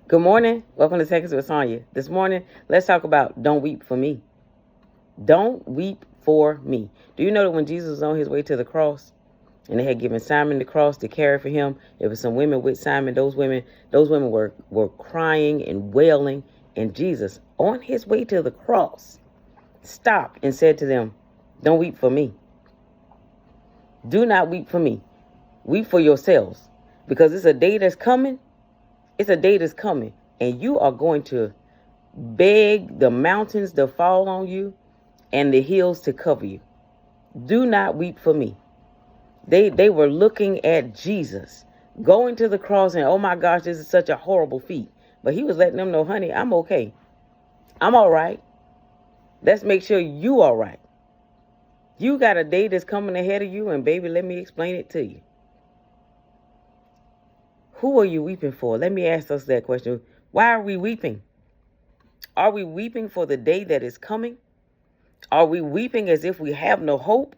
Good morning. Welcome to Seconds with Sonya. This morning, let's talk about don't weep for me. Don't weep for me. Do you know that when Jesus was on his way to the cross and they had given Simon the cross to carry for him, there were some women with Simon. Those women were crying and wailing, and Jesus, on his way to the cross, stopped and said to them, don't weep for me. Do not weep for me. Weep for yourselves. Because it's a day that's coming. It's a day that's coming. And you are going to beg the mountains to fall on you and the hills to cover you. Do not weep for me. They were looking at Jesus going to the cross and, oh my gosh, this is such a horrible feat. But he was letting them know, honey, I'm okay. I'm all right. Let's make sure you all right. You got a day that's coming ahead of you, and baby, let me explain it to you. Who are you weeping for? Let me ask us that question. Why are we weeping? Are we weeping for the day that is coming? Are we weeping as if we have no hope?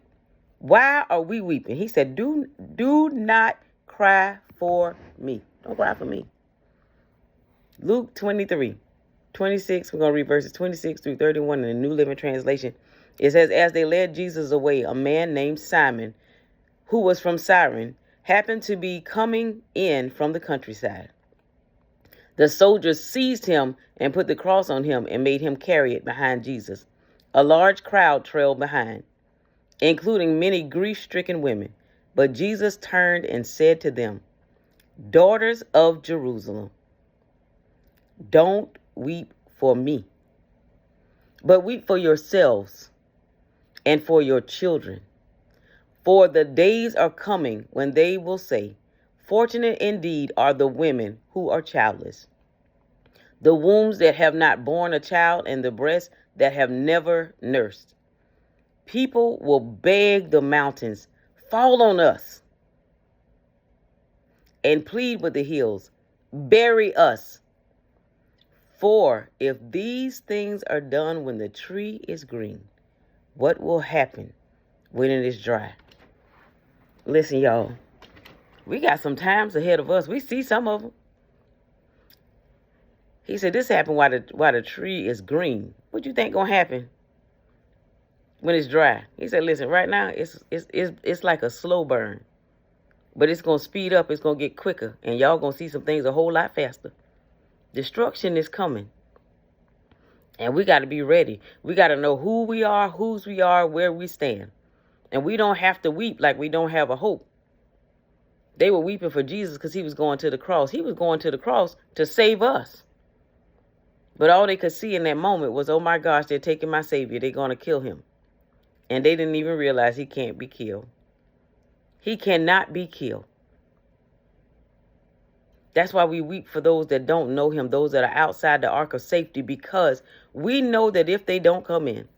Why are we weeping? He said, do not cry for me. Don't cry for me. Luke 23:26. We're going to read verses 26 through 31 in the New Living Translation. It says, as they led Jesus away, a man named Simon, who was from Cyrene, happened to be coming in from the countryside. The soldiers seized him and put the cross on him and made him carry it behind Jesus. A large crowd trailed behind, including many grief-stricken women. But Jesus turned and said to them, daughters of Jerusalem, don't weep for me, but weep for yourselves and for your children. For the days are coming when they will say, fortunate indeed are the women who are childless, the wombs that have not borne a child, and the breasts that have never nursed. People will beg the mountains, fall on us, and plead with the hills, bury us. For if these things are done when the tree is green, what will happen when it is dry? Listen, y'all, we got some times ahead of us. We see some of them. He said this happened while the tree is green. What do you think gonna happen when it's dry? He said, listen, right now it's like a slow burn, but it's gonna speed up. It's gonna get quicker, and y'all gonna see some things a whole lot faster. Destruction is coming, and we got to be ready. We got to know who we are, whose we are, where we stand, and we don't have to weep like we don't have a hope. They were weeping for Jesus because he was going to the cross. He was going to the cross to save us. But all they could see in that moment was, oh my gosh, they're taking my Savior. They're going to kill him. And they didn't even realize he can't be killed. He cannot be killed. That's why we weep for those that don't know him, those that are outside the ark of safety, because we know that if they don't come in,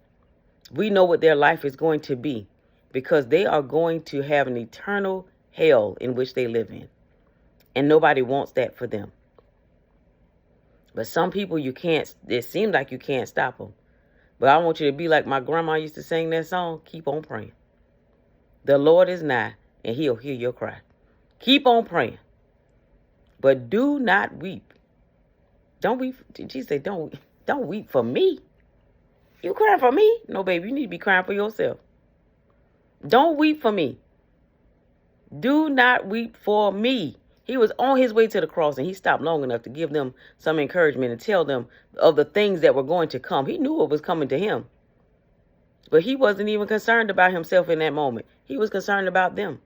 we know what their life is going to be, because they are going to have an eternal hell in which they live in. And nobody wants that for them. But some people it seems like you can't stop them. But I want you to be like my grandma used to sing that song, keep on praying. The Lord is nigh, and he'll hear your cry. Keep on praying. But do not weep. Don't weep. Jesus said, don't weep for me. You crying for me? No, baby, you need to be crying for yourself. Don't weep for me. Do not weep for me. He was on his way to the cross, and he stopped long enough to give them some encouragement and tell them of the things that were going to come. He knew what was coming to him. But he wasn't even concerned about himself in that moment. He was concerned about them.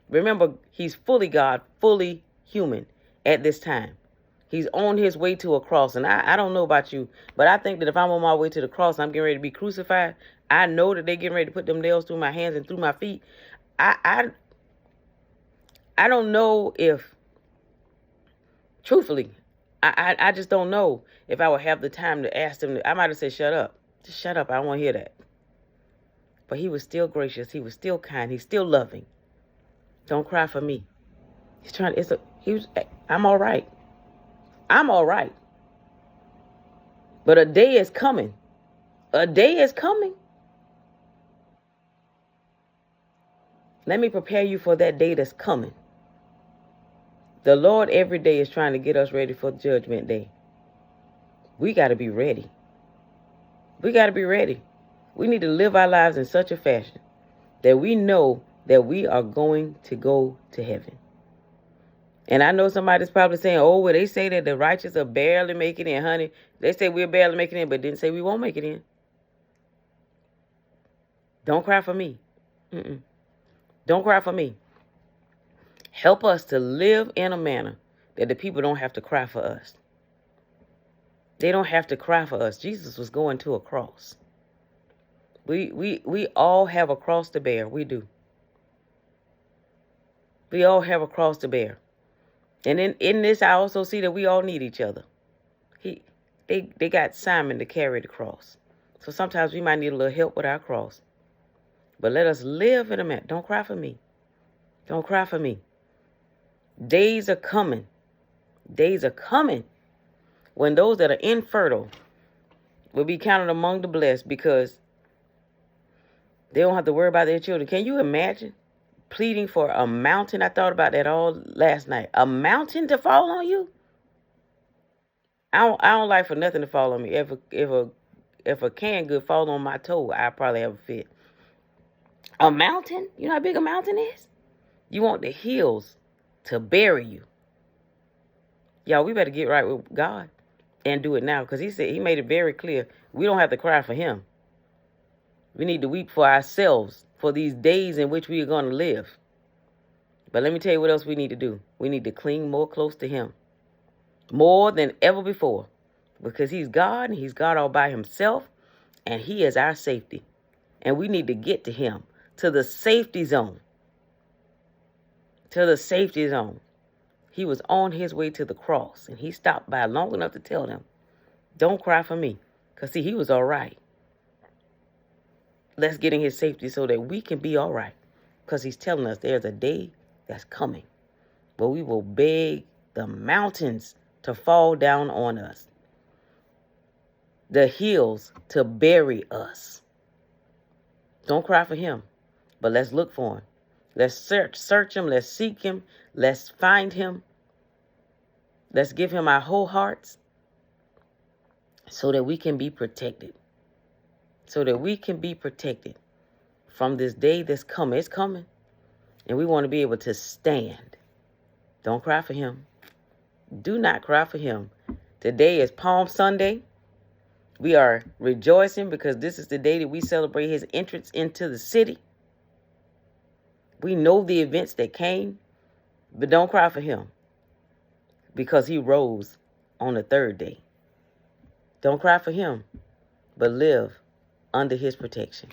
Remember, he's fully God, fully human at this time. He's on his way to a cross. And I don't know about you, but I think that if I'm on my way to the cross, I'm getting ready to be crucified. I know that they're getting ready to put them nails through my hands and through my feet. I don't know if, truthfully, I just don't know if I would have the time to ask them. I might have said, shut up. Just shut up. I don't want to hear that. But he was still gracious. He was still kind. He's still loving. Don't cry for me. I'm all right. I'm all right. But a day is coming. A day is coming. Let me prepare you for that day that's coming. The Lord every day is trying to get us ready for Judgment Day. We got to be ready. We got to be ready. We need to live our lives in such a fashion that we know that we are going to go to heaven. And I know somebody's probably saying, oh, well, they say that the righteous are barely making it in, honey. They say we're barely making it in, but didn't say we won't make it in. Don't cry for me. Don't cry for me. Help us to live in a manner that the people don't have to cry for us. They don't have to cry for us. Jesus was going to a cross. We all have a cross to bear. We do. We all have a cross to bear. And in this, I also see that we all need each other. They got Simon to carry the cross. So sometimes we might need a little help with our cross. But let us live in a manner. Don't cry for me. Don't cry for me. Days are coming. Days are coming when those that are infertile will be counted among the blessed because they don't have to worry about their children. Can you imagine pleading for a mountain? I thought about that all last night. A mountain to fall on you? I don't like for nothing to fall on me. If a canned good fall on my toe, I probably have a fit. A mountain? You know how big a mountain is? You want the hills to bury you. Y'all, we better get right with God and do it now, because he made it very clear we don't have to cry for him. We need to weep for ourselves for these days in which we are going to live. But let me tell you what else we need to do. We need to cling more close to him, more than ever before, because he's God and he's God all by himself, and he is our safety. And we need to get to him, to the safety zone. To the safety zone. He was on his way to the cross, and he stopped by long enough to tell them, don't cry for me. Because, see, he was all right. Let's get in his safety so that we can be all right. Because he's telling us there's a day that's coming where we will beg the mountains to fall down on us, the hills to bury us. Don't cry for him, but let's look for him. Let's search him. Let's seek him. Let's find him. Let's give him our whole hearts so that we can be protected. So that we can be protected from this day that's coming. It's coming. And we want to be able to stand. Don't cry for him. Do not cry for him. Today is Palm Sunday. We are rejoicing because this is the day that we celebrate his entrance into the city. We know the events that came, but don't cry for him because he rose on the third day. Don't cry for him, but live under his protection.